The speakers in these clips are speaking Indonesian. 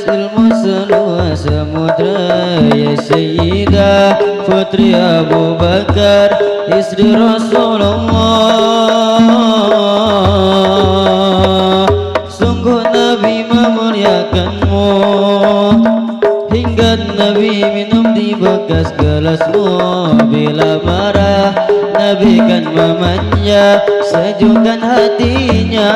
ilmu seluas samudra ya Sayyidah Putri Abu Bakar istri Rasulullah. Sungguh Nabi memuliakanmu hingga Nabi minum di bekas gelasmu. Bila marah Nabi kan memanja sejukkan hatinya.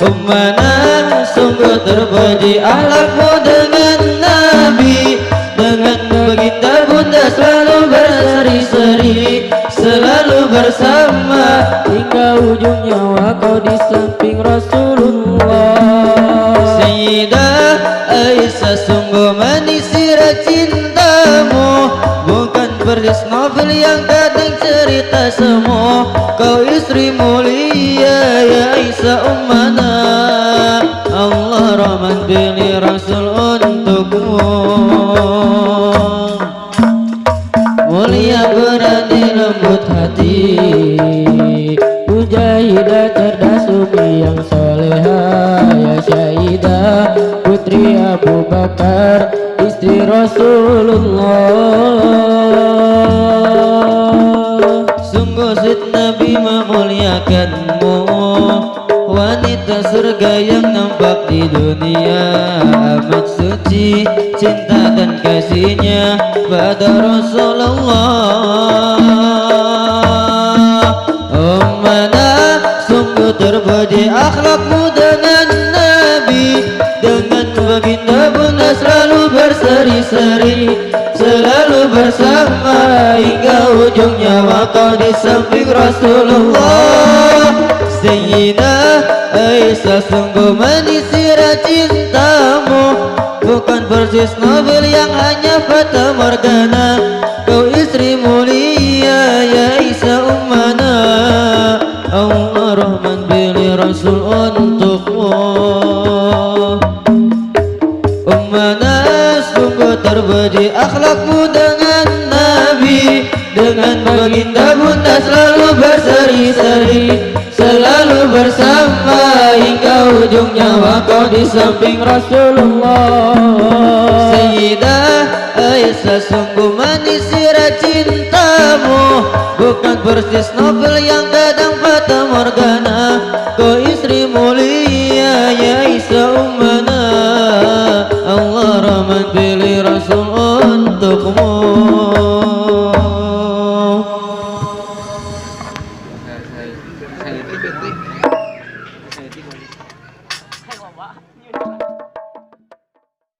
Ummana sungguh terpuji akhlakmu dengan Nabi, dengan baginda bunda selalu berseri-seri, selalu bersama hingga ujung nyawa kau di samping Rasulullah. Sayyidah Aisyah sungguh manis sirah cintamu, bukan persis novel yang kadang cerita semu. Kau istri mulia ya Aisyah ummana, Allah rahman pilih Rasul untukmu. Mulia berani lembut hati, mujahidah cerdas umi yang soleha ya Sayyidah Putri Abu Bakar istri Rasulullah. Sungguh Zid Nabi memuliakanmu, wanita surga yang nampak di dunia. Amat suci cinta dan kasihnya pada Rasulullah. Ummana sungguh terpuji akhlakmu dengan Nabi, dengan baginda bunda selalu berseri-seri, selalu bersama hingga ujung nyawa kau di samping Rasulullah. Sayyidah Aisyah sungguh manis sirah cintamu, bukan persis novel yang hanya fata morgana. Kau istri mulia ya Aisyah ummana, Allah rahman pilih Rasul untukmu. Ummana sungguh terpuji akhlakmu dengan Nabi, dengan baginda bunda selalu berseri-seri, selalu bersama hingga ujung nyawa kau di samping Rasulullah. Sayyidah Aisyah sungguh manis sirah cintamu, bukan persis novel yang kadang fata morgana. Kau istri mulia ya Aisyah ummana, Allah rahman pilih Rasul untukmu. Saya